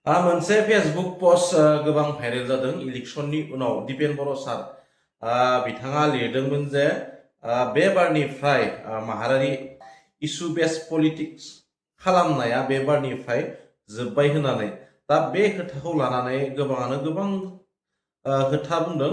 मोनसे Facebook post गोबां viral जादों इलेक्शननि उनाव दिपेन बर' सार बिथाङा लिरदोंमोन जे बे बारनिफ्राय माहारियारि इस्यु बेस पलिटिक्स खालामनाया बे बारनिफ्राय जोब्बाय होननानै दा बे खोथाखौ लानानै गोबाङानो गोबां खोथा बुंदों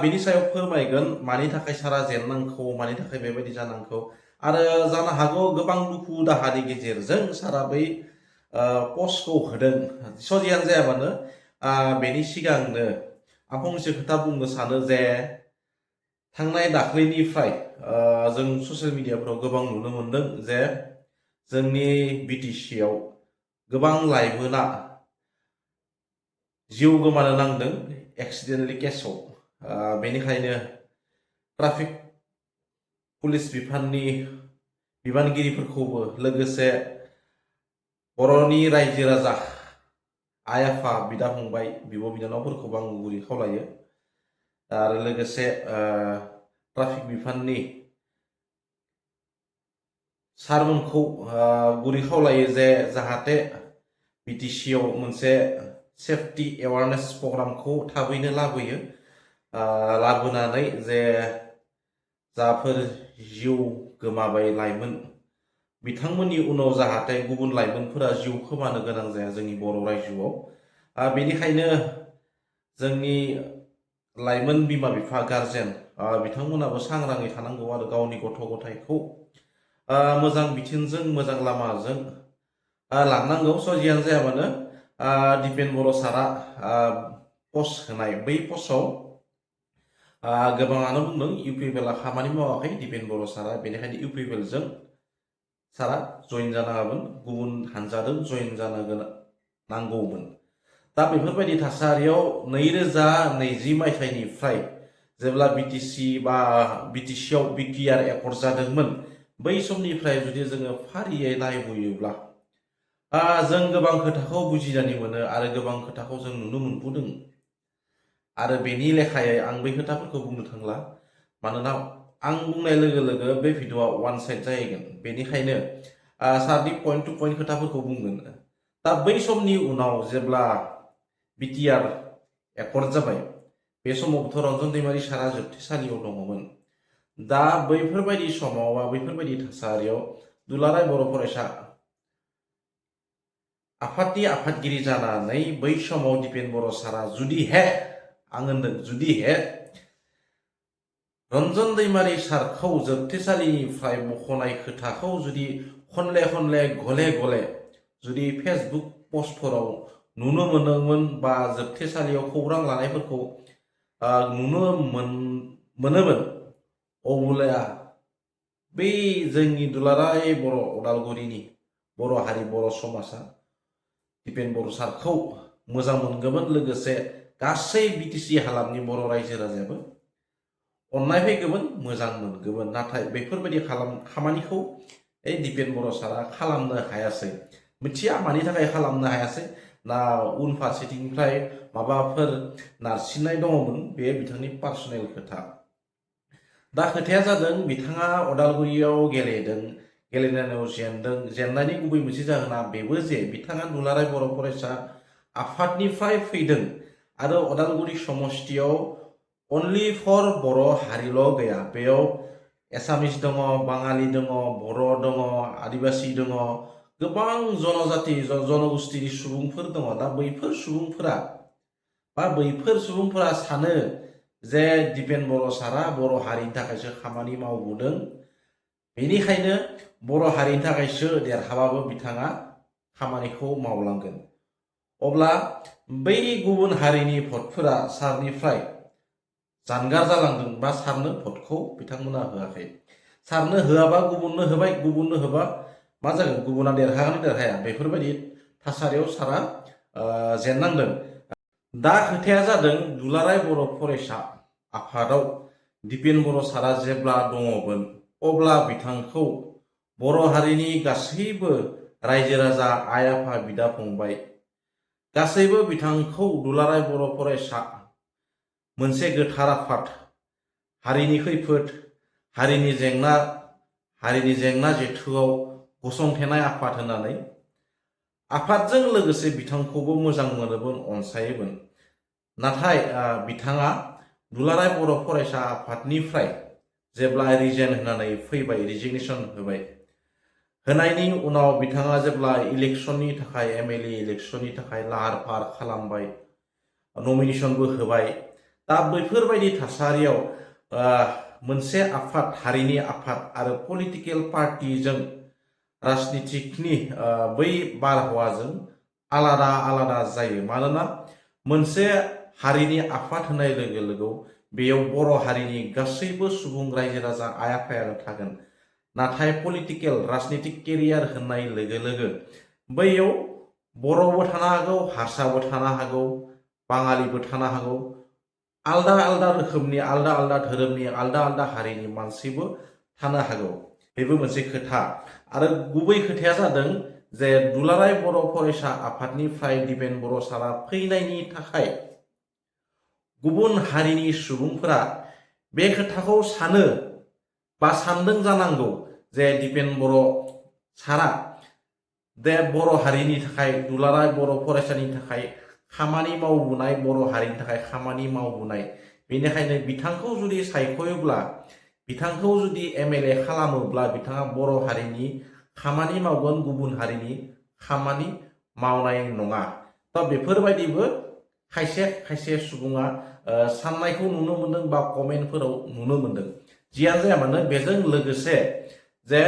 बेनि सायाव फोरमायगोन मानि थाखाय सारा जेननांगौ मानि थाखाय बेबायदि जानांगौ आरो जानो हागौ गोबां दुखु दाहानि गेजेरजों सारा बै पस्टखौ होदों सजियानो जायाबानो बेनि सिगांनो आं फंसे खोथा बुंनो सानो जे थांनाय दाख्लैनिफ्राय जों ससियेल मिडियाफ्राव गोबां नुनो मोनदों जे जोंनि बिटिसिआव गोबां लाइमोना जिउ गोमानो नांदों एक्सिडेन्टलि केसआव बेनिखायनो ट्राफिक पुलिस बिफाननि बिबानगिरिफोरखौबो लोगोसे बर'नि रायजो राजा आइ आफा बिदा फंबाय बिब' बिनानावफोरखौबो आं गुरै खावलायो आरो लोगोसे ट्राफिक बिफाननि सारमोनखौ गुरै खावलायो जे जाहाथे बिटिसिआव मोनसे सेफटि एवारनेस प्रग्रामखौ थाबैनो लाबोयो लाबोनानै जे जाफोर जिउ गोमाबाय लाइमोन बिथांमोननि उनाव जाहाथे गुबुन लाइमोनफोरा जिउ खोमानो गोनां जाया जोंनि बर' रायजोआव बेनिखायनो जोंनि लाइमोन बिमा बिफा गारजेन बिथांमोनाबो सांग्राङै थानांगौ आरो गावनि गथ' गथायखौ मोजां बिथिंजों मोजां लामाजों लांनांगौ सजियानो जायाबानो दिपेन बर' सारा पस्ट होनाय बै पस्टआव गोबाङानो बुंदों इउपिपिएलआ खामानि मावाखै दिपेन बर' सारा बेनिखायनो इउपिपिएलजों सारा जइन जानाङामोन गुबुन हानजाजों जइन जानो नांगौमोन दा बेफोरबायदि थासारियाव 2020 मायथाइनिफ्राय जेब्ला बिटिसिआव बिटिआर एकर्ड जादोंमोन बै समनिफ्राय जुदि जोङो फारियै नायबोयोब्ला जों गोबां खोथाखौ बुजिनानै मोनो आरो गोबां खोथाखौ जों नुनो मोनबोदों आरो बेनि लेखायै आं बै खोथाफोरखौ बुंनो थांला मानोना आं बुंनाय लोगो लोगो बे भिडिअआ वान साइड जाहैगोन बेनिखायनो सारनि पइन्ट टु पइन्ट खोथाफोरखौ बुंगोन दा बै समनि उनाव जेब्ला बिटिआर एकर्ड जाबाय बे समावथ' रन्जन दैमारि सारा जोबथेसालियाव दङमोन दा बैफोरबायदि समाव बैफोरबायदि थासारियाव दुलाराय बर' फरायसा आफादनि आफादगिरि जानानै बै समाव दिपेन बर' सारा जुदिहे आं होनदों जुदिहे रन्जन दैमारि सारखौ जोबथेसालिनिफ्राय बख'नाय खोथाखौ जुदि खनले खनले गले गले जुदि फेसबुक पस्टफोराव नुनो मोनोमोन बा जोबथेसालियाव खौरां लानायफोरखौ नुनो मोनोमोन अब्ला बै जोंनि दुलाराय बर' उदालगुरिनि बर' हारि बर' समाजा दिपेन बर' सारखौ मोजां मोनगौमोन लोगोसे गासै बिटिसि हालामनि बर' रायजो राजायाबो अननाय फैगौमोन मोजां मोनगौमोन नाथाय बेफोरबायदि खामानिखौ दिपेन बर' सारा खालामनो हायासै मिथिया मानि थाखाय खालामनो हायासै ना उनफारसेथिंनिफ्राय माबाफोर नारसिननाय दङमोन बे बिथांनि पार्सनेल खोथा दा खोथाया जादों बिथाङा उदालगुरियाव गेलेदों गेलेनायाव जेनदों जेननायनि गुबै मोनसे जाहोना बेबो जे बिथाङा दुलाराय बर' फरायसा आफादनिफ्राय फैदों आरो उदालगुरि समस्तियाव अनलि फर बर' हारिल' गैया बेयाव एसामिस दङ बाङालि दङ बर' दङ आदिबासि दङ गोबां जनजाति जनगोष्ठीनि सुबुंफोर दङ दा बैफोर सुबुंफोरा सानो जे दिपेन बर' सारा बर' हारिनि थाखायसो खामानि मावबोदों बेनिखायनो बर' हारिनि थाखायसो देरहाबाबो बिथाङा खामानिखौ मावलांगोन अब्ला बै गुबुन हारिनि भटफोरा सारनिफ्राय जानगार जालांदों बा सारनो भटखौ बिथांमोना होआखै सारनो होआबा गुबुननो होबाय गुबुननो होबा मा जागोन गुबुना देरहागोन देरहाया बेफोरबायदि थासारियाव सारा जेननांदों दा खोथाया जादों दुलाराय बर' फरायसा आफादाव दिपेन बर' सारा जेब्ला दङमोन अब्ला बिथांखौ बर' हारिनि गासैबो रायजो राजा आइ आफा बिदा फंबाय गासैबो बिथांखौ दुलाराय बर' फरायसा मोनसे गोथार आफाद हारिनि खैफोद हारिनि जेंना जेथोआव गसंथेनाय आफाद होननानै आफादजों लोगोसे बिथांखौबो मोजां मोनोमोन, अनसायोमोन। नाथाय बिथाङा दुलाराय बर' फरायसा आफादनिफ्राय जेब्ला रिजेन होनानै फैबाय, रिजिगनेसन होबाय, होनायनि उनाव बिथाङा जेब्ला इलेक्सननि थाखाय MLA इलेक्सननि थाखाय लाहार फाहार खालामबाय, नमिनेसनबो होबाय। दा बैफोरबायदि थासारियाव मोनसे आफाद, हारिनि आफाद आरो पलिटिकेल पार्टिजों राजनितिकनि बै बारहावाजों आलादा आलादा जायो। मानोना मोनसे हारिनि आफाद होनाय लोगो लोगो बेयाव बर' हारिनि गासैबो सुबुं रायजो राजा आइ आफायानो थागोन। नाथाय पलिटिकेल राजनितिक केरियार होननाय लोगो लोगो बैयाव बर'बो थानो हागौ, हारसाबो थानो हागौ, बाङालिबो थानो हागौ, आलदा आलदा रोखोमनि, आलदा आलदा धोरोमनि, आलदा आलदा हारिनि मानसिबो थानो हागौ। बेबो मोनसे खोथा। आरो गुबै खोथाया जादों जे दुलाराय बर' फरायसा आफादनिफ्राय दिपेन बर' सारा फैनायनि थाखाय गुबुन हारिनि सुबुंफोरा बे खोथाखौ सानो बा सानदों जानांगौ जे दिपेन बर' सारा दे बर' हारिनि थाखाय, दुलाराय बर' फरायसानि थाखाय खामानि मावबोनाय, बर' हारिनि थाखाय खामानि मावबोनाय। बेनिखायनो बिथांखौ जुदि सायख'योब्ला, बिथांखौ जुदि MLA खालामोब्ला बिथाङा बर' हारिनि खामानि मावगोन, गुबुन हारिनि खामानि मावनाय नङा। दा बेफोरबायदिबो खायसे खायसे सुबुङा साननायखौ नुनो मोनदों बा कमेन्टफोराव नुनो मोनदों। जियानो जाया मानो, बेजों लोगोसे जे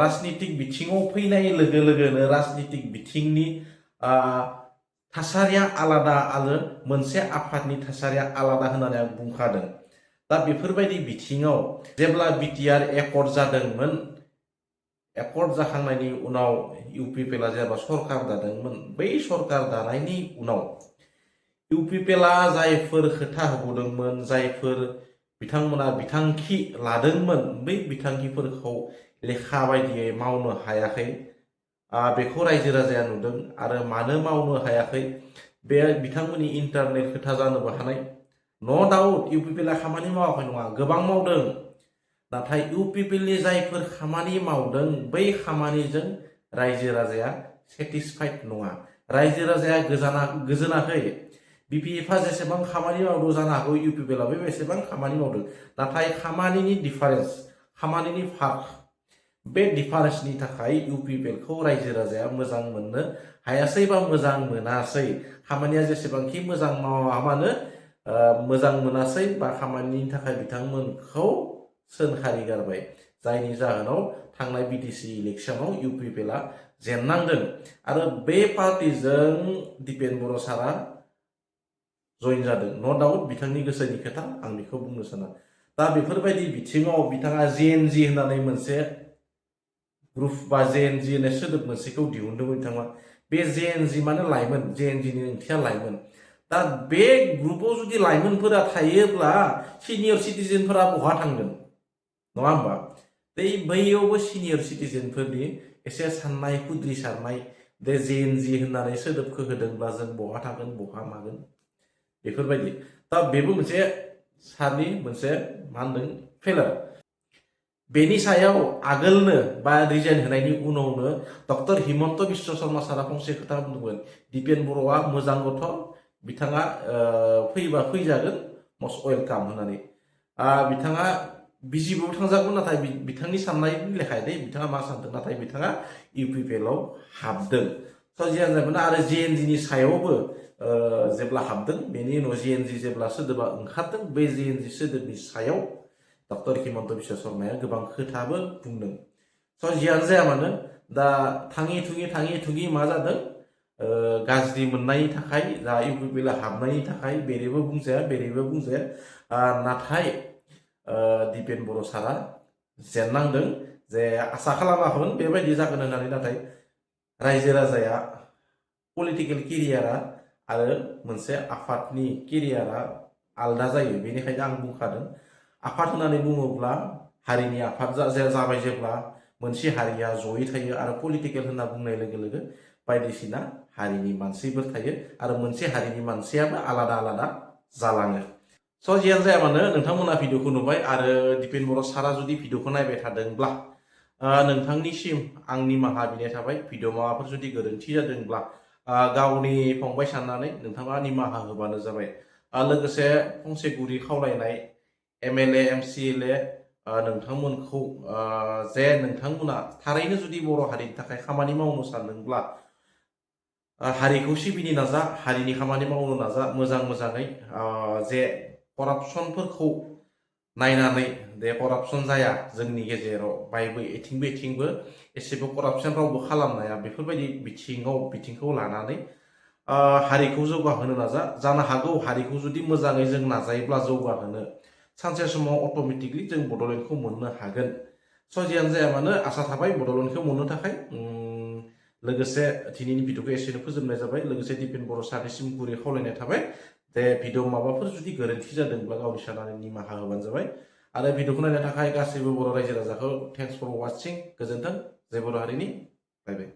राजनितिक बिथिङाव फैनाय लोगो लोगोनो राजनितिक बिथिंनि थासारिया आलादा आरो मोनसे आफादनि थासारिया आलादा होननानै आं बुंखादों। दा बेफोरबायदि बिथिङाव जेब्ला BTR एकर्ड जादोंमोन, एकर्ड जाखांनायनि उनाव UPPLआ जेब्ला सरकार दादोंमोन, बै सरकार दानायनि उनाव UPPLआ जायफोर खोथा होबोदोंमोन, जायफोर बिथांमोना बिथांखि लादोंमोन, बै बिथांखिफोरखौ लेखा बायदियै मावनो हायाखै। बेखौ रायजो राजाया नुदों। आरो मानो मावनो हायाखै, बे बिथांमोननि इन्टारनेल खोथा जानोबो हानाय। न' डाउट UPPLआ खामानि मावाखै नङा, गोबां मावदों। नाथाय UPPLनि जायफोर खामानि मावदों, बै खामानिजों रायजो राजाया सेटिसफाइड नङा, रायजो राजाया गोजोनाखै। BPFआ जेसेबां खामानि मावदों जानो हागौ UPPLआबो बेसेबां खामानि मावदों, नाथाय खामानिनि डिफारेन्स, खामानिनि फाराग, बे डिफारेन्सनि थाखाय UPPLखौ रायजो राजाया मोजां मोननो हायासै बा मोजां मोनासै। खामानिया जेसेबांखि मोजां मावा मानो मोजां मोनासै बा खामानिनि थाखाय बिथांमोनखौ सोंखारि गारबाय। जायनि जाहोनाव थांनाय BTC इलेक्सनाव UPPLआ जेननांदों। आरो बे पार्टिजों दिपेन बर' सारा जइन जादों। न' डाउट बिथांनि गोसोनि खोथा, आं बेखौ बुंनो साना। दा बेफोरबायदि बिथिङाव बिथाङा JNG होननानै मोनसे ग्रुप बा JNG होननाय सोदोब मोनसेखौ दिहुनदोंमोन बिथाङा। बे JNG माने लाइमोन, JNGनि ओंथिया लाइमोन। दा बे ग्रुपाव जुदि लाइमोनफोरा थायोब्ला सिनियर सिटिजेनफोरा बहा थांगोन, नङा होमबा? बैयावबो सिनियर सिटिजेनफोरनि एसे साननाय खुद्रिसारनाय, दे JNG होननानै सोदोबखौ होदोंब्ला जों बहा थागोन, बहा मागोन, बेफोरबायदि। दा बेबो मोनसे सारनि मोनसे मा होनदों फेलार। बेनि सायाव आगोलनो बा रिजाइन होनायनि उनावनो डक्टर हिमन्त बिश्व शर्मा सारा फंसे खोथा बुंदोंमोन, दिपेन बर'आ मोजां गथ', बिथाङा फैबा फैजागोन, मस्ट वेलकाम होननानै। बिथाङा बिजिबो थांजागोन, नाथाय बिथांनि साननायनि लेखायै बिथाङा मा सानदों, नाथाय बिथाङा UPPLआव हाबदों। स' जियानो जाया आरो JNGनि सायावबो जेब्ला हाबदों, बेनि उनाव JNG जेब्ला सोदोबा ओंखारदों, बे JNG सोदोबनि सायाव डक्टर हिमन्त बिश्व शर्माया गोबां खोथाबो बुंदों। स' जियानो जाया मानो, दा थाङै थुङै मा जादों, गाज्रि मोननायनि थाखाय, जा UPPLआ हाबनायनि थाखाय बेरेबो बुंजाया, बेरेबो बुंजाया, नाथाय दिपेन बर' सारा जेननांदों। जे आसा खालामाखैमोन बेबायदि जागोन होननानै, नाथाय रायजो राजाया पलिटिकेल केरियारा आरो मोनसे आफादनि केरियारा आलदा जायो। बेनिखायनो आं बुंखादों, आफाद होननानै बुङोब्ला हारिनि आफाद जाबाय जेब्ला मोनसे हारिया जयै थायो, आरो पलिटिकेल होनना बुंनाय लोगो लोगो बायदिसिना हारिनि मानसिफोर थायो, आरो मोनसे हारिनि मानसियाबो आलादा आलादा जालाङो। स' जियानो जाया मानो, नोंथांमोना भिडिअखौ नुबाय, आरो दिपेन बर' सारा जुदि भिडिअखौ नायबाय थादोंब्ला नोंथांनिसिम आं निमाहा बिनाय थाबाय भिडिअ माबाफोर जुदि गोरोन्थि जादोंब्ला गावनि फंबाय साननानै नोंथाङा निमाहा होबानो जाबाय। लोगोसे फंसे गुरै खावलायनाय MLA MCLA नोंथांमोनखौ जे नोंथांमोना थारैनो जुदि बर' हारिनि थाखाय खामानि मावनो सानदोंब्ला हारिखौ सिबिनो नाजा, हारिनि खामानि मावनो नाजा, मोजाङै जे करापसनफोरखौ नायनानै दे करापसन जाया जोंनि गेजेराव बायबो एथिंबो एसेबो करापसन रावबो खालामनो हाया बेफोरबायदि बिथिंखौ लानानै हारिखौ जौगाहोनो नाजा। जानो हागौ हारिखौ जुदि मोजाङै जों नाजायोब्ला जौगाहोनो सानसे समाव अट'मेटिकलि जों बड'लेण्डखौ मोननो हागोन। जियानो जाया मानो आसा थाबाय बड'लेण्डखौ मोननो थाखाय। लोगोसे दिनैनि भिडिअखौ एसेनो फोजोबनाय जाबाय। लोगोसे दिपेन बर' सारनिसिम गुरै खावलायनाय थाबाय दे भिडिअ माबाफोर जुदि गोरोन्थि जादोंब्ला गावनि साननानै निमाहा होबानो जाबाय। आरो भिडिअखौ नायनो थाखाय गासैबो बर' रायजो राजाखौ थेंक्स फर वाचिं। गोजोन्थों। जय बर' हारिनि बाय बाय।